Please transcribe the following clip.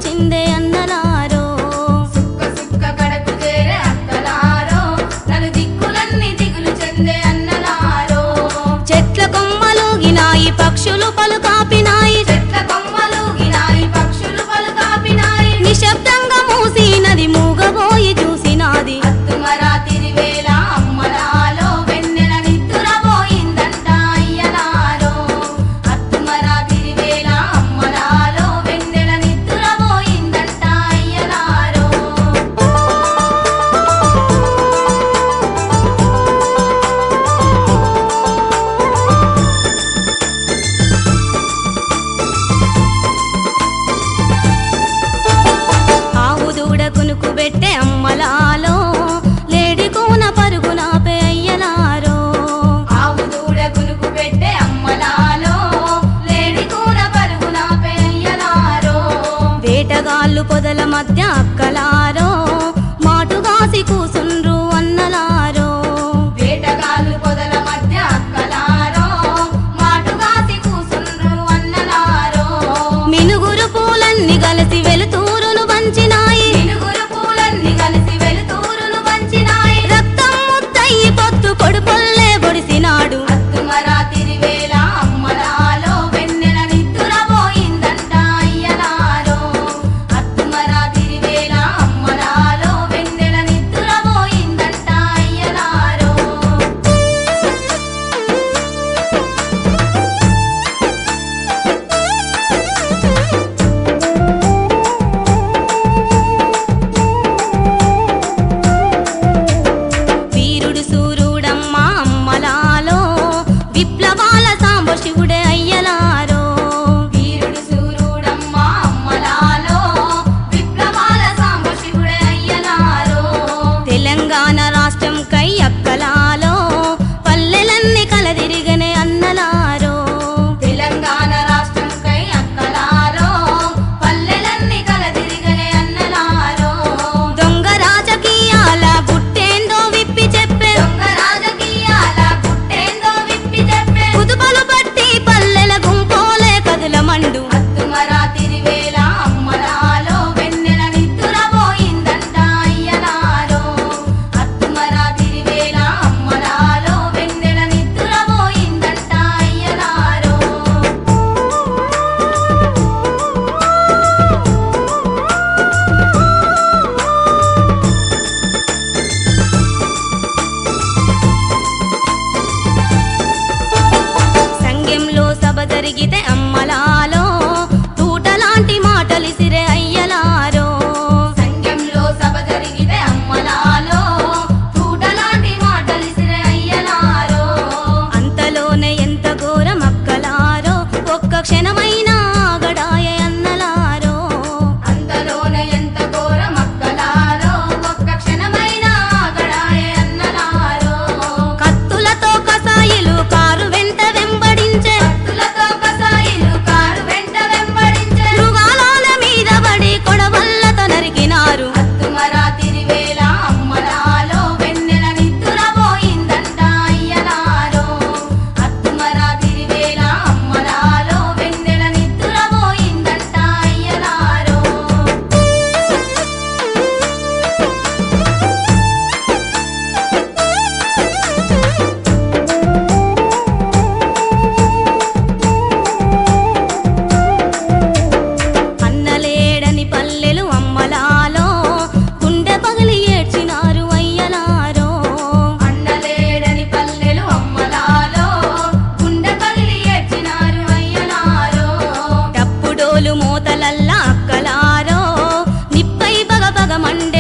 చిందే అన్నలారో సుక్క సుక్క కడకు చేరే అక్కలారో నలు దిక్కులన్నీ దిగులు చెందే అన్నలారో చెట్ల కొమ్మలుగినాయి పక్షులు పలుకాపినాయి చెట్ల కొమ్మలుగినాయి పక్షులు పలుకాపినాయి నిశ్శబ్దంగా మూసినది మూగబోయి చూసినాది అత్తుమరా తిరివేళ అమ్మలాలో వెన్నెల నిద్దురబోయిందంట అయ్యలారో అత్తుమరా తిరివేళ అమ్మలాలో వెన్నెల నిద్దురబోయిందంట అయ్యలారో ఆవు దూడ కునుకు పెట్టే అమ్మలాలో లేడి కూన పరుగునాపే అయ్యలారో ఆవు దూడ కునుకు పెట్టే అమ్మలాలో లేడి కూన పరుగునాపే అయ్యలారో వేటగాళ్ళు పొదల మధ్య అక్కలారో మాటుగాసి కూసుండ్రు అన్నలారో వేటగాళ్ళు పొదల మధ్య అక్కలారో మాటుగాసి కూసుండ్రు అన్నలారో మినుగురు పూలన్నీ కలిసి వెలుతూరును పంచినాయి మినుగురు పూలన్నీ కలిసి వెలుతూరును పంచినాయి రక్తం ముద్దయి పొత్తు కొడుపొల్లే బొడిసినాడు అత్తుమరా తిరివేళ అమ్మలాలో వెన్నెల నిద్దురబోయిందంట అయ్యలారో అత్తుమరా తిరివేళ అమ్మలాలో వెన్నెల నిద్దురబోయిందంట అయ్యలారో వీరుడు సూర్యుడమ్మ అమ్మలాలో విప్లవాల సాంబ శివుడే అయ్యలారో వీరుడు సూర్యుడమ్మ అమ్మలాలో విప్లవాల సాంబశివుడే అయ్యలారో తెలంగాణ రాష్ట్రం కై అక్కలాలో పల్లెలన్నీ కలదిరిగనే అన్నలారో తెలంగాణ రాష్ట్రం కై అక్కలారో పల్లెలన్నీ కలదిరిగనే అన్నలారో దొంగ రాజకీయాల గుట్టేందో విప్పి చెప్పే దొంగ రాజకీయాల గుట్టేందో విప్పి చెప్పే కుదుపలు పట్టి పల్లెల గుంపోలే కదుల మండు అత్తుమరా తిరివేళ అమ్మలాలో వెన్నెల నిద్దురబోయిందంట అయ్యలారో అత్తుమరా తిరివేళ అమ్మలాలో వెన్నెల నిద్దురబోయిందంట అయ్యలారో సంఘంలో సభ జరిగితే అమ్మలాలో తూటలాంటి మాటలిసిరే అయ్యలారో సంఘంలో సభ జరిగితే అమ్మలాలో తూటలాంటి మాటలిసిరే అయ్యలారో అంతలోనే ఎంత ఘోరం అక్కలారో ఒక్క క్షణమైనా ఆగడాయ అన్నలారో అంతలోనే ఎంత ఘోరం అక్కలారో ఒక్క క్షణమైన ఆగడాయే అన్నలారో కత్తులతో కసాయిలు కారు వెంట వెంబడించే భక్తులతో కసాయిలు కారు వెంట వెంబడించే మృగాల మీద పడి కొడవళ్ళతో నరికినారు అత్తుమరా తిరివేళ అమ్మలాలో వెన్నెల నిద్దురబోయిందంట అయ్యలారో అత్తుమరా తిరివేళ అమ్మలాలో వెన్నెల నిద్దురబోయిందంట అయ్యలారో అన్నలేడని పల్లెలు అమ్మలాలో గుండె పగిలి ఏడ్చినారు అయ్యలారో అన్నలేడని పల్లెలు అమ్మలాలో గుండె పగిలి ఏడ్చినారు అయ్యలారో డప్పుడోలు మోతలల్లా అక్కలారో నిప్పై పగ పగ మండే